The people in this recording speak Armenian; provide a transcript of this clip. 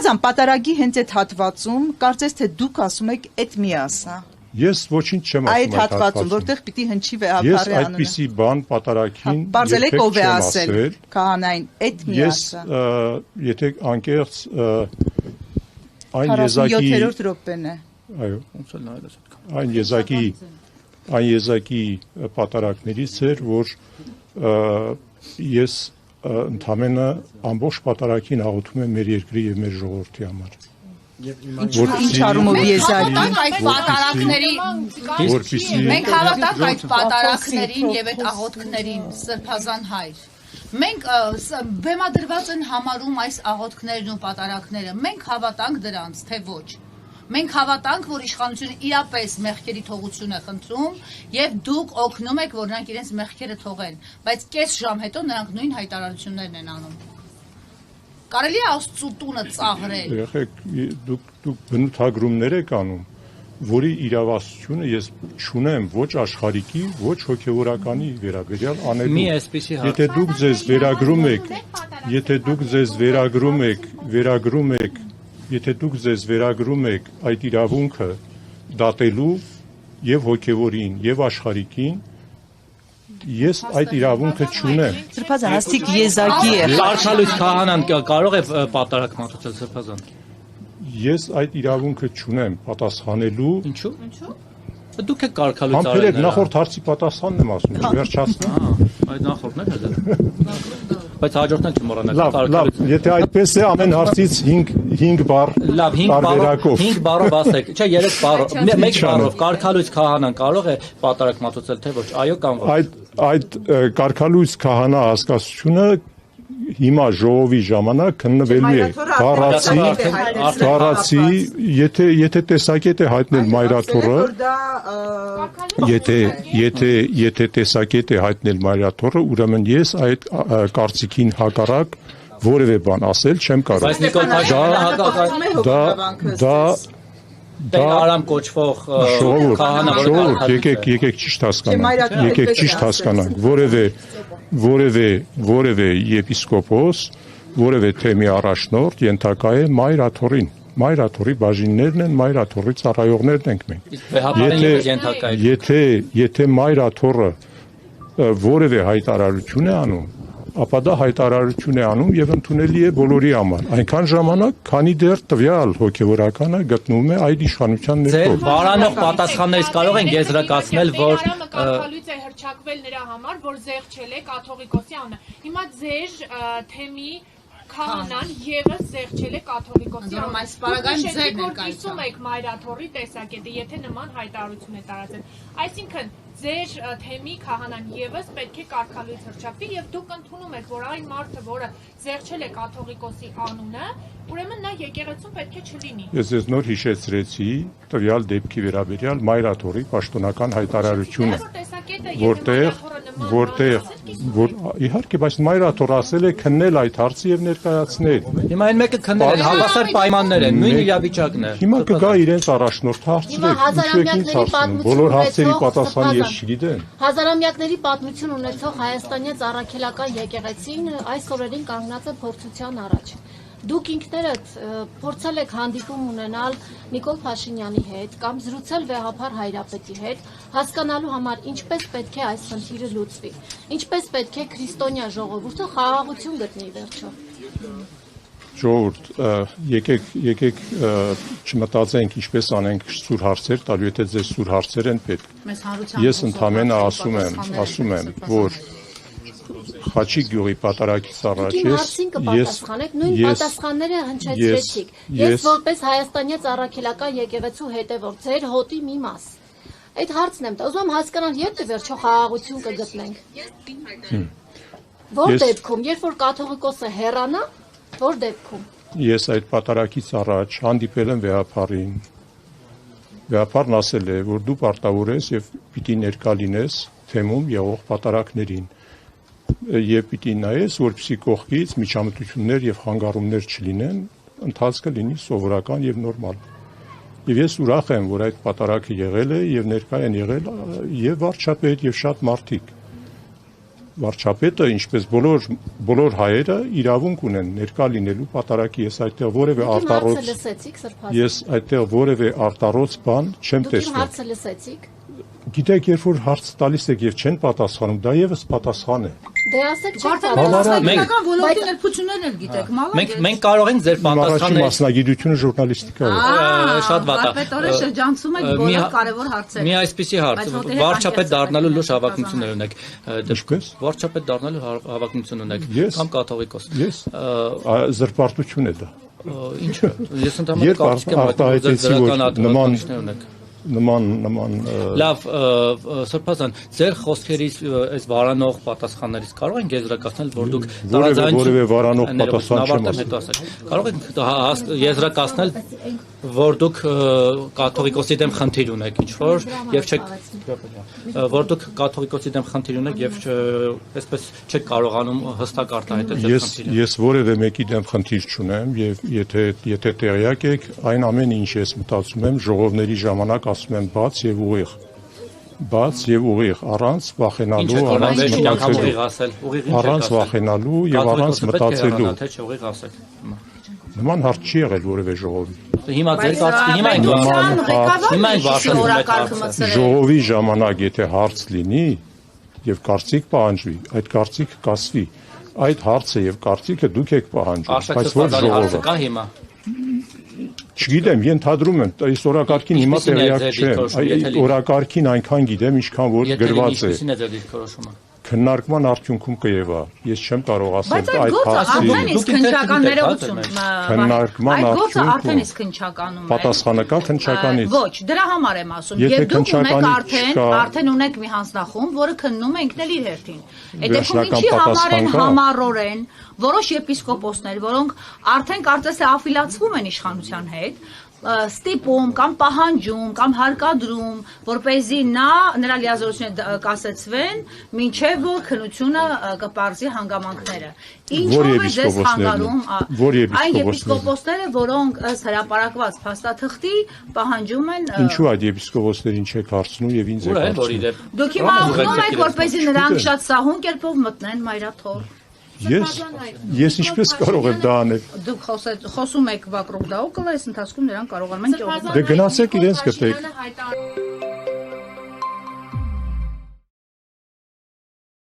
Սրբազան պատարագի հենց այդ հատվածում կարծես թե դուք ասում եք այդ մի ասա։ Ես ոչինչ չեմ ասում այդ հատվածում, որտեղ պիտի հնչի վեհապարի անունը։ Ես այդպիսի բան պատարագին բարձել եք ով է ասել քահանային այդ մի ասա։ Ես եթե անկեղծ այն եզակի 47-րդ րոպեն է։ Այո, ոնց էլ նայել ես այն եզակի պատարակներից էր, որ ես ընդամենը ամբողջ պատարակին աղոթում եմ մեր երկրի եւ մեր ժողովրդի համար։ Ինչ առումով եզակի այդ պատարակների մենք հավատանք այդ պատարակներին եւ այդ աղոթքներին Սրբազան հայր։ Մենք բեմադրված են համարում այս աղոթքներն ու պատարակները։ Մենք հավատանք դրանց, թե ոչ։ Մենք հավատանք, որ իշխանությունը իրապես մեղքերի թողություն է խնդրում եւ դուք օգնում եք, որ նրանք իրենց մեղքերը թողեն, բայց կես ժամ հետո նրանք նույն հայտարարություններն են անում։ Կարելի է Աստծո տունը ծաղրել։ Եղեք դուք բնութագրումներ եք անում, որի իրավասությունը ես չունեմ ոչ աշխարհիկի, ոչ հոգևորականի վերաբերյալ անելու։ Եթե դուք ձեզ վերագրում եք այդ իրավունքը դատելու եւ հոգևորին եւ աշխարհիկին, ես այդ իրավունքը չունեմ։ Սրբազան հաստիկ եզակի է։ Կարգալույց քահանան կարող է պատարակ մատուցել Սրբազան։ Ես այդ իրավունքը չունեմ պատասխանելու։ Ինչու՞։ Դուք եք կարգալույց արել։ Համբերեք նախորդ հարցի պատասխանն եմ ասում, վերջացնեմ։ Այդ նախորդն է դա։ Բայց հաջորդն էլ չմոռանաք Լավ, եթե այդպես է ամեն հարցից 5 բառ տարբերակով։ 5 բառով ասեք, չէ 3 բառով, 1 բառով կարգալույց քահանան կարող է պատարակ մատուցել թե ոչ, այո կամ ոչ։ Այդ կարգալույց քահանա հասկացությունը հիմա ժողովի ժամանակ քննվելու է բառացի, եթե տեսակետ է հայտնել մայրաթոռը, եթե տեսակետ է հայտնել մայրաթոռը, ուրեմն ես այդ կարծիքին հակառակ որևէ բան ասել չեմ կարող։ Բայց Նիկոլ Փաշինյանը դա արամ կոչվող ժողովուրդ, եկեք ճիշտ հասկանանք, որևէ եպիսկոպոս, որևէ թեմի առաջնորդ ենթակա է մայրաթոռին։ Մայրաթոռի բաժիններն են, մայրաթոռի ծառայողներն ենք մենք։ Եթե մայրաթոռը որևէ հայտարարություն է անում, ապա դա հայտարարություն է անում եւ ընդունելի է բոլորի համար։ Այնքան ժամանակ, քանի դեռ տվյալ հոգեվորականը գտնվում է այդ իշխանության ներքո։ Ձեր բարանող պատասխաններից կարող են եզրակացնել, որ կարգալույց է հրճակվել նրա համար, որ զեղչել է կաթողիկոսի անունը։ Հիմա ձեր թեմի քահանան եւս զեղչել է կաթողիկոսի անունը։ Այս պարագայում ձեր ներկայացում եք մայրաթոռի տեսակետը, եթե նման հայտարարություն է տարածել։ Այսինքն ձեր թեմի քահանան եւս պետք է կարգալույց հրճակվի եւ դուք ընդունում եք, որ այն մարդը, որը զեղչել է կաթողիկոսի անունը, ուրեմն նա եկեղեցում պետք է չլինի։ Ես ձեզ նոր հիշեցրեցի տվյալ դեպքի վերաբերյալ մայրաթոռի պաշտոնական հայտարարությունը, որտեղ իհարկե, բայց մայրաթոռը ասել է քննել այդ հարցը եւ ներկայացնել։ Հիմա այն մեկը քննել են, հավասար պայմաններ են, նույն իրավիճակն է։ Հիմա կգա իրենց առաջնորդ հարցրեք, ինչու եք ինձ հարցնում, բոլոր հարցերի պատասխանը ես չգիտեմ։ Հազարամյակների պատմություն ունեցող հայաստանյան առաքելական եկեղեցին այս օրերին կանգնած է փորձության առաջ։ Դուք ինքներդ փորձել եք հանդիպում ունենալ Նիկոլ Փաշինյանի հետ կամ զրուցել վեհապար Հայրապետի հետ, հասկանալու համար ինչպես պետք է այս խնդիրը լուծվի, ինչպես պետք է քրիստոնյա ժողովուրդը խաղաղություն գտնի վերջո։ Ժողովուրդ, եկեք չմտածենք ինչպես անենք սուր հարցեր տալու, եթե ձեզ սուր հարցեր են պետք։ Ես ընդամենը ասում եմ, որ Խաչիկ գյուղի պատարակից առաջ նույն պատասխանները հնչեցրեցիք։ Ես որպես հայաստանյան առաքելական եկեղեցու հետևորդ, ձեր հոտի մի մաս։ Այդ հարցն եմ տա, ուզում եմ հասկանալ, երբ վերջո խաղաղություն կգտնենք։ Որ դեպքում, երբ որ կաթողիկոսը հեռանա, որ դեպքում։ Ես այդ պատարակից առաջ հանդիպել եմ վեհապարին։ Վեհապարն ասել է, որ դու պարտավոր ես եւ պիտի ներկա լինես թեմում եղող պատարակներին։ Եվ պիտի նայես, որպեսզի կողքից միջամտություններ եւ խանգարումներ չլինեն, ընթացքը լինի սովորական եւ նորմալ։ Եվ ես ուրախ եմ, որ այդ պատարակը եղել է եւ ներկա են եղել եւ վարչապետ եւ շատ մարդիկ։ վարչապետը, ինչպես բոլոր հայերը իրավունք ունեն ներկա լինելու պատարագի, ես այդտեղ որևէ արտառոց բան չեմ տեսնում։ Հարցը լսեցիք։ Գիտեք, երբ որ հարց տալիս եք եւ չեն պատասխանում, դա եւս պատասխան է։ Դե ասեք Գարտական ոլորտի ներբություններն էլ գիտեք, մալա։ Մենք կարող ենք ձեր պատասխանները մասնագիտությունը ժուրնալիստիկա է։ Շատ վատ է։ Պետորե շրջանցում եք բոլոր կարևոր հարցերը։ Մի այսպիսի հարց, վարչապետ դառնալու լուրջ հավակնություն ունեք։ Ինչպես։ Վարչապետ դառնալու հավակնություն ունեք կամ կաթողիկոս։ Ես զրպարտություն է դա։ Ինչը։ Ես ընդհանրապես կարծիք եմ արտահայտեցի, որ նման Լավ, Սրբազան, ձեր խոսքերից այս վարանող պատասխաններից կարող են եզրակացնել, որ դուք որևէ վարանող պատասխան չեմ ասել։ Կարող եք եզրակացնել, որ դուք կաթողիկոսի դեմ խնդիր ունեք, ինչ որ եւ չեք որ դուք կաթողիկոսի դեմ խնդիր ունեք եւ այսպես չեք կարողանում հստակ արտահայտել ձեր խնդիրը։ Ես որևէ մեկի դեմ խնդիր չունեմ եւ եթե տեղյակ եք, այն ամենը ինչ ես մտածում եմ ժողովների ժամանակ ասում եմ բաց եւ ուղիղ, առանց վախենալու, առանց վախենալու եւ առանց մտածելու։ Նման հարց չի եղել որևէ ժողովի։ Հիմա ձեր կարծիքը ժողովի ժամանակ եթե հարց լինի եւ կարծիք պահանջվի, այդ կարծիքը կասվի։ Այդ հարցը եւ կարծիքը դուք եք պահանջում, բայց ոչ ժողովը։ Կա հիմա։ Չգիտեմ, ենթադրում եմ, այս օրակարգին հիմա տեղյակ չեմ, օրակարգին այնքան գիտեմ, ինչքան որ գրված է։ Ինչին է ձեր դիրքորոշումը։ Քննարկման արդյունքում կևա։ Ես չեմ կարող ասել այդ հարցի։ Քննարկման արդեն իսկ քննչականում է։ Պատասխանը կա քննչականից։ Ոչ, դրա համար եմ ասում։ Եվ դուք ունեք արդեն ունեք մի հանձնախումբ, որը քննում է ինքն էլ իր հերթին։ Այդ դեպքում ինչի համար են համառորեն որոշ եպիսկոպոսներ, որոնք արդեն կարծես թե աֆիլացվում են իշխանության հետ, ստիպում կամ պահանջում կամ հարկադրում, որպեսզի նրա լիազորությունը կասեցվեն, մինչև որ քննությունը կպարզի հանգամանքները։ Ինչով է ձեզ խանգարում այն եպիսկոպոսները, որոնք ըստ հրապարակված փաստաթղթի պահանջում են։ Ինչու այդ եպիսկոպոսներին չեք հարցնում եւ ինձ եք հարցնում։ Դուք հիմա աղոթում եք, որպեսզի նրանք շատ սահուն կերպով մտնեն մայրաթոր։ Ես ինչպես կարող եմ դա անել։ Դուք խոսում եք վակրուկ դաուկլա, այս ընթացքում նրանք կարողանում են ճողոպ։ Դե գնացեք իրենց գտեք։